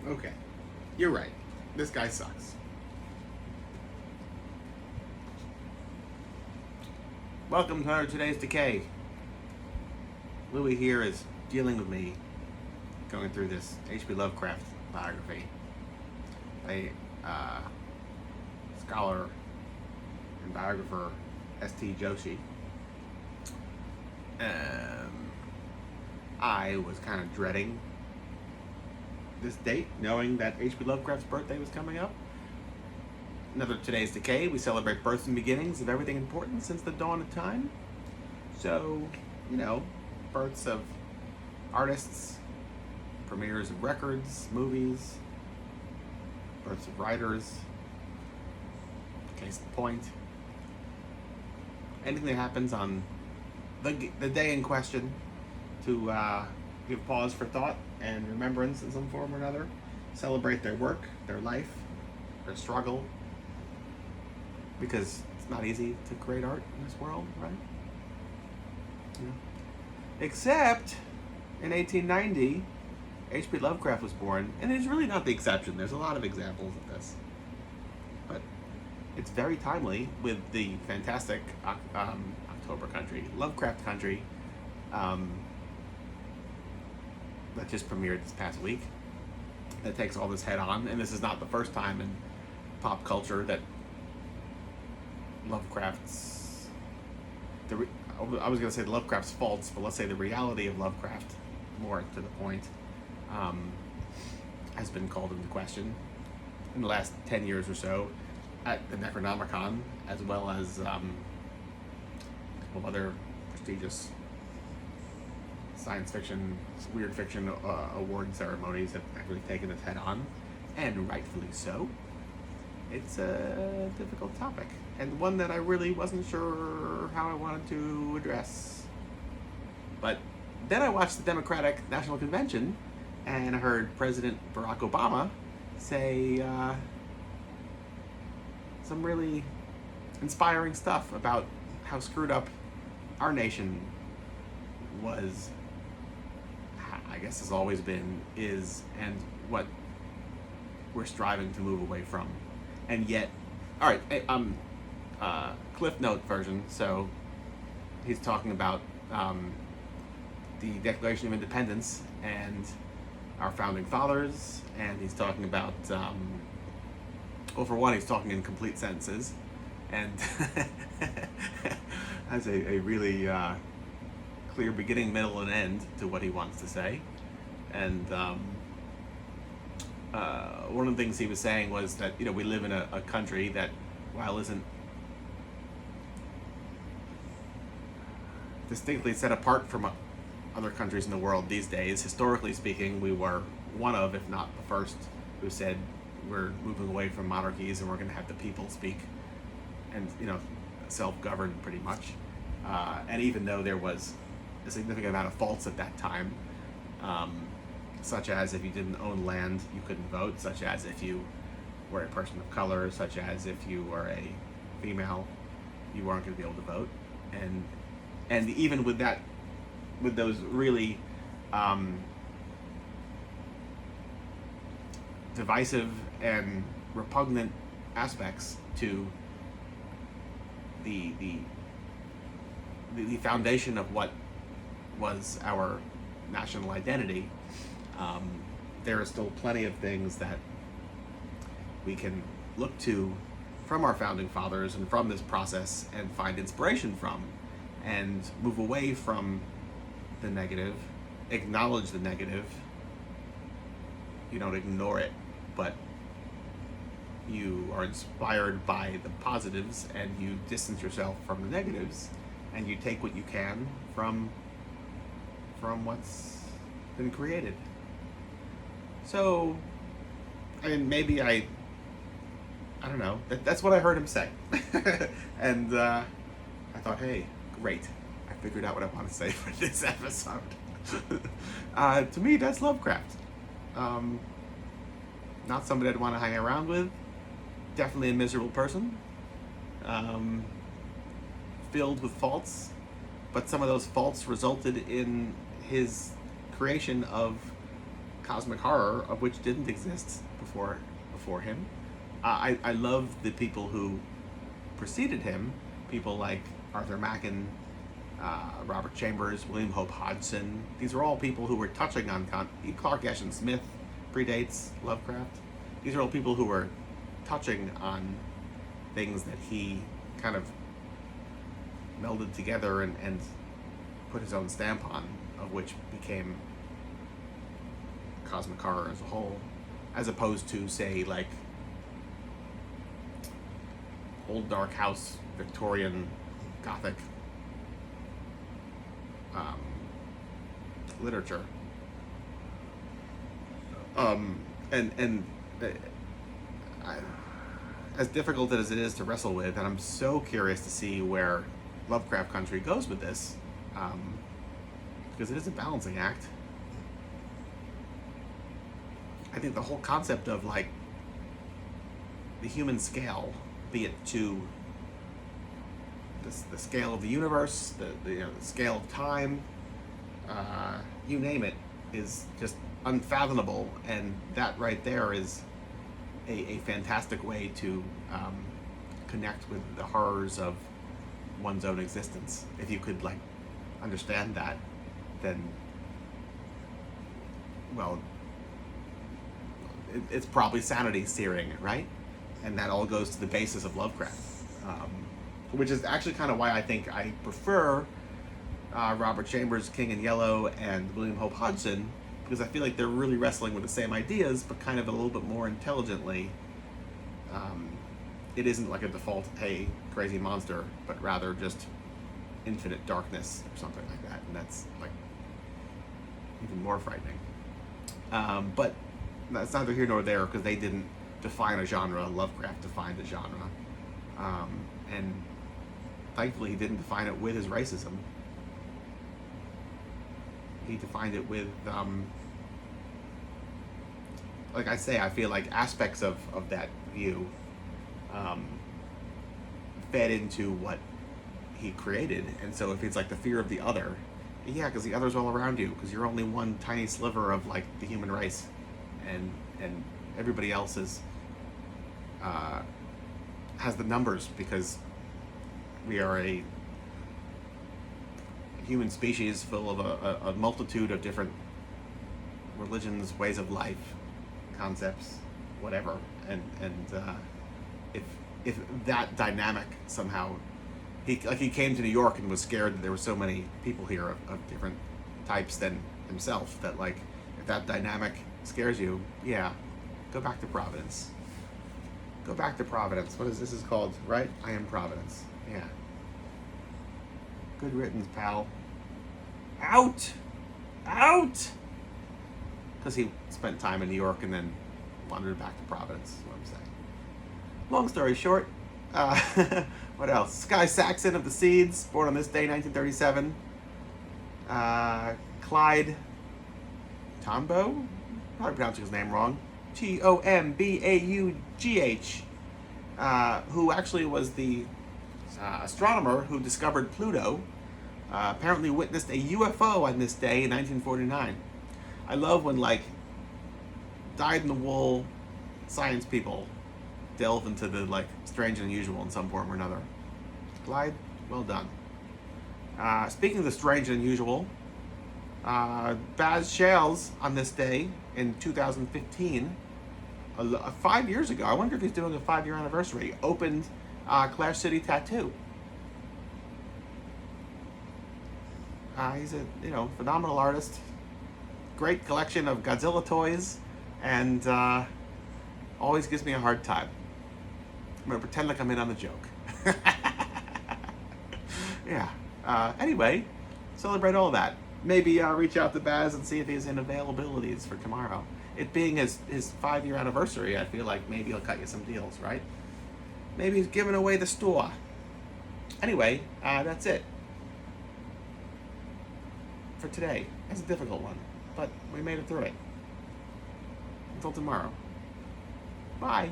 Okay, you're right. This guy sucks. Welcome to another Today's Decay. Louis here is dealing with me going through this H.P. Lovecraft biography. A scholar and biographer, S.T. Joshi. I was kind of dreading this date, knowing that H.P. Lovecraft's birthday was coming up. Another Today's Decay. We celebrate births and beginnings of everything important since the dawn of time. So, births of artists, premieres of records, movies, births of writers, case in point. Anything that happens on the day in question to give pause for thought and remembrance in some form or another. Celebrate their work, their life, their struggle. Because it's not easy to create art in this world, right? Yeah. Except in 1890, H.P. Lovecraft was born, and it's really not the exception. There's a lot of examples of this. But it's very timely with the fantastic October Country, Lovecraft Country, that just premiered this past week. That takes all this head on, and this is not the first time in pop culture that Lovecraft's I was going to say Lovecraft's faults, but let's say the reality of Lovecraft, more to the point, has been called into question in the last 10 years or so at the Necronomicon, as well as a couple of other prestigious science fiction, weird fiction award ceremonies have actually taken its head on, and rightfully so. It's a difficult topic, and one that I really wasn't sure how I wanted to address. But then I watched the Democratic National Convention, and I heard President Barack Obama say some really inspiring stuff about how screwed up our nation was, I guess has always been, is, and what we're striving to move away from. And yet, all right, Cliff Note version. So he's talking about the Declaration of Independence and our founding fathers, and he's talking about, well, for one, he's talking in complete sentences, and has a really clear beginning, middle, and end to what he wants to say. And one of the things he was saying was that we live in a country that, while isn't distinctly set apart from other countries in the world these days, historically speaking, we were one of, if not the first, who said we're moving away from monarchies and we're going to have the people speak and self-govern pretty much. And even though there was a significant amount of faults at that time, such as if you didn't own land, you couldn't vote, such as if you were a person of color, such as if you were a female, you weren't going to be able to vote. And even with that, with those really divisive and repugnant aspects to the foundation of what was our national identity, there are still plenty of things that we can look to from our founding fathers and from this process and find inspiration from, and move away from the negative, acknowledge the negative. You don't ignore it, but you are inspired by the positives, and you distance yourself from the negatives, and you take what you can from what's been created. So, I mean, maybe I don't know. That's what I heard him say, and I thought, hey, great! I figured out what I want to say for this episode. To me, that's Lovecraft. Not somebody I'd want to hang around with. Definitely a miserable person. Filled with faults, but some of those faults resulted in his creation of cosmic horror of which didn't exist before him. I love the people who preceded him, people like Arthur Machen, Robert Chambers, William Hope Hodgson. These are all people who were touching on Clark Ashton Smith predates Lovecraft. These are all people who were touching on things that he kind of melded together and put his own stamp on, of which became cosmic horror as a whole, as opposed to, say, like old dark house Victorian Gothic literature. As difficult as it is to wrestle with, and I'm so curious to see where Lovecraft Country goes with this, because it is a balancing act. I think the whole concept of like the human scale, be it to the scale of the universe, the scale of time, you name it, is just unfathomable, and that right there is a fantastic way to connect with the horrors of one's own existence. If you could like understand that, then, well, it's probably sanity searing, right? And that all goes to the basis of Lovecraft, which is actually kind of why I think I prefer Robert Chambers' King in Yellow and William Hope Hodgson, because I feel like they're really wrestling with the same ideas, but kind of a little bit more intelligently. It isn't like a default, hey, crazy monster, but rather just infinite darkness or something like that, and that's like even more frightening. But that's neither here nor there, because they didn't define a genre. Lovecraft defined a genre, and thankfully he didn't define it with his racism. He defined it with, like I say, I feel like aspects of that view fed into what he created. And so if it's like the fear of the other, yeah, because the other's all around you, because you're only one tiny sliver of like the human race, and everybody else is has the numbers, because we are a human species full of a multitude of different religions, ways of life, concepts, whatever, and if that dynamic somehow, he came to New York and was scared that there were so many people here of different types than himself, that like if that dynamic scares you, yeah, go back to Providence. Go back to Providence. What is this is called, right? I Am Providence. Yeah. Good riddance, pal. Out! Out! Because he spent time in New York and then wandered back to Providence, is what I'm saying. Long story short, what else? Sky Saxon of the Seeds, born on this day, 1937. Clyde Tombaugh? Probably pronouncing his name wrong. Tombaughh, who actually was the astronomer who discovered Pluto, apparently witnessed a UFO on this day in 1949. I love when like dyed-in-the-wool science people delve into the like strange and unusual in some form or another. Clyde, well done. Speaking of the strange and unusual, Baz Shales on this day in 2015, 5 years ago, I wonder if he's doing a 5-year anniversary, opened Clash City Tattoo. He's a phenomenal artist, great collection of Godzilla toys, and always gives me a hard time. I'm gonna pretend like I'm in on the joke. Yeah. Anyway, celebrate all that. Maybe reach out to Baz and see if he's in availabilities for tomorrow. It being his 5-year anniversary, I feel like maybe he'll cut you some deals, right? Maybe he's giving away the store. Anyway, that's it for today. It's a difficult one, but we made it through it. Until tomorrow. Bye.